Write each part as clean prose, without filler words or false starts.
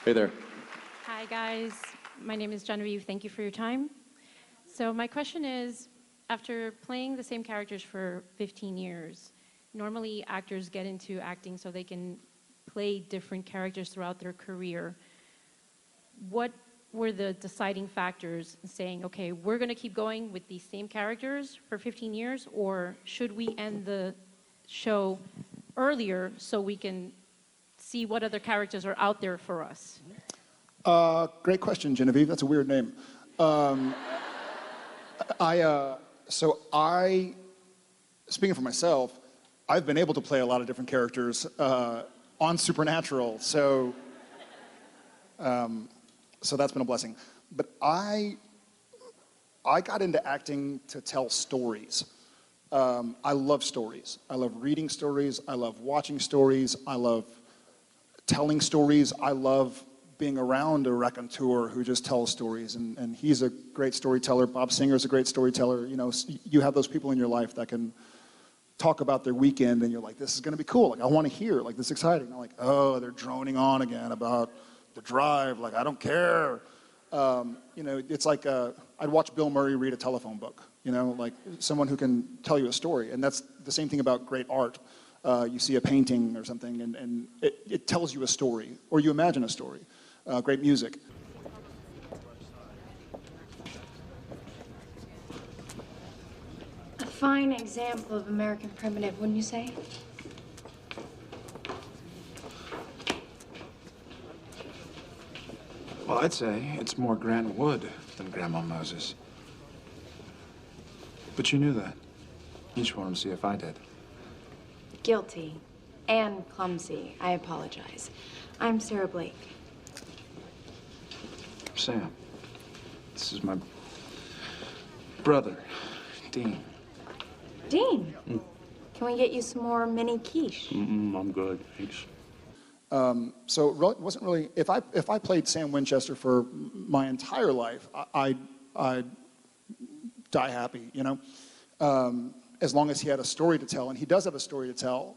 Hey there. Hi, guys. My name is Genevieve. Thank you for your time. So my question is, after playing the same characters for 15 years, normally actors get into acting so they can play different characters throughout their career. What were the deciding factors in saying, okay, we're going to keep going with these same characters for 15 years, or should we end the show earlier so we can see what other characters are out there for us? Great question, Genevieve. That's a weird name. Speaking for myself, I've been able to play a lot of different characters on Supernatural, so that's been a blessing. But I got into acting to tell stories. I love stories. I love reading stories. I love watching stories. I love telling stories. I love being around a raconteur who just tells stories, and he's a great storyteller. Bob Singer's a great storyteller. You know, you have those people in your life that can talk about their weekend, and you're like, this is going to be cool. Like, I want to hear. Like, this is exciting. I'm like, oh, they're droning on again about the drive. Like, I don't care. You know, it's like I'd watch Bill Murray read a telephone book. You know, like someone who can tell you a story, and that's the same thing about great art. You see a painting or something, and it tells you a story, or you imagine a story. Great music. A fine example of American primitive, wouldn't you say? Well, I'd say it's more Grant Wood than Grandma Moses. But you knew that. You just wanted to see if I did. Guilty and clumsy. I apologize. I'm Sarah Blake. Sam, this is my brother, Dean. Dean, can we get you some more mini quiche? I'm good, thanks. So it wasn't really. If I played Sam Winchester for my entire life, I'd die happy. You know, as long as he had a story to tell, and he does have a story to tell,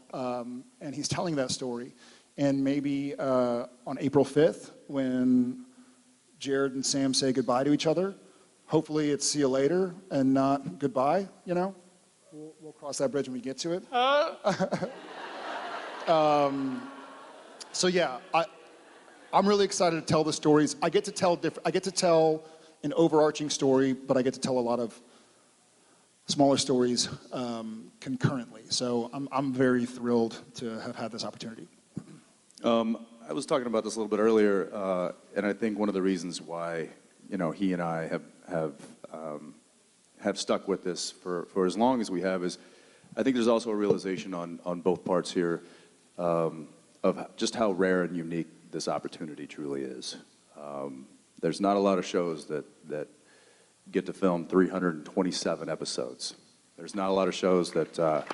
and he's telling that story. And maybe on April 5th, when Jared and Sam say goodbye to each other, hopefully it's see you later and not goodbye. You know, we'll cross that bridge when we get to it. So yeah, I'm really excited to tell the stories. I get to tell an overarching story, but I get to tell a lot of smaller stories concurrently. So I'm very thrilled to have had this opportunity. I was talking about this a little bit earlier, and I think one of the reasons why, you know, he and I have stuck with this for as long as we have is, I think there's also a realization on both parts here of just how rare and unique this opportunity truly is. There's not a lot of shows that get to film 327 episodes. There's not a lot of shows that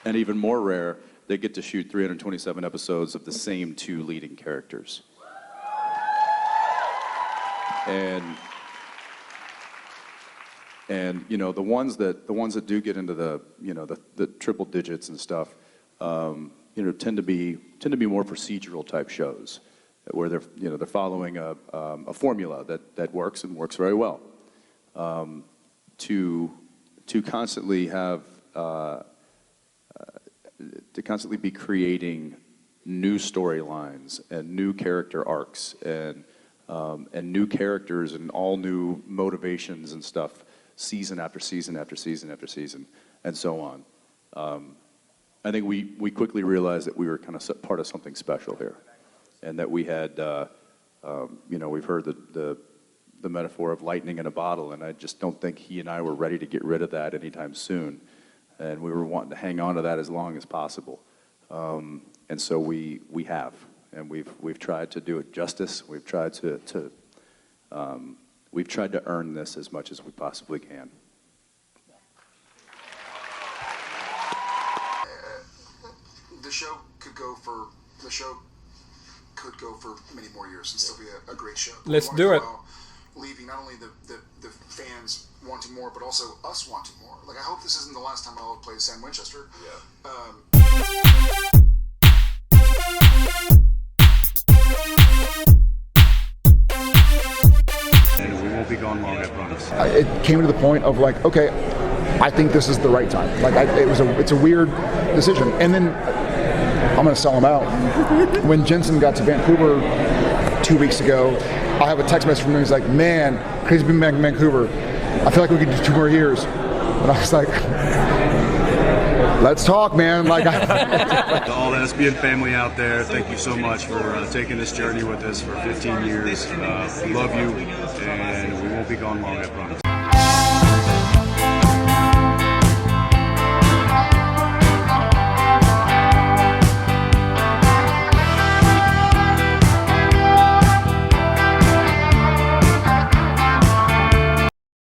and even more rare, they get to shoot 327 episodes of the same two leading characters. And you know, the ones that do get into the, you know, the triple digits and stuff, you know, tend to be more procedural type shows where they're following a formula that works and works very well. To constantly have to constantly be creating new storylines and new character arcs and new characters and all new motivations and stuff, season after season after season after season, and so on. I think we quickly realized that we were kind of part of something special here, and that we had, you know, we've heard the metaphor of lightning in a bottle, and I just don't think he and I were ready to get rid of that anytime soon. And we were wanting to hang on to that as long as possible. And so we have, and we've tried to do it justice. We've tried to earn this as much as we possibly can. The show could go for many more years and still be a great show. Let's do it. leaving not only the fans wanting more, but also us wanting more. Like, I hope this isn't the last time I'll play Sam Winchester. Yeah. And we won't be gone long, I promise. It came to the point of like, okay, I think this is the right time. Like, it's a weird decision. And then I'm going to sell him out. When Jensen got to Vancouver 2 weeks ago, I have a text message from him. He's like, man, crazy being back in Vancouver. I feel like we could do 2 more years. And I was like, let's talk, man. Like, To all the SPN family out there, thank you so much for taking this journey with us for 15 years. We love you, and we won't be gone long, I promise.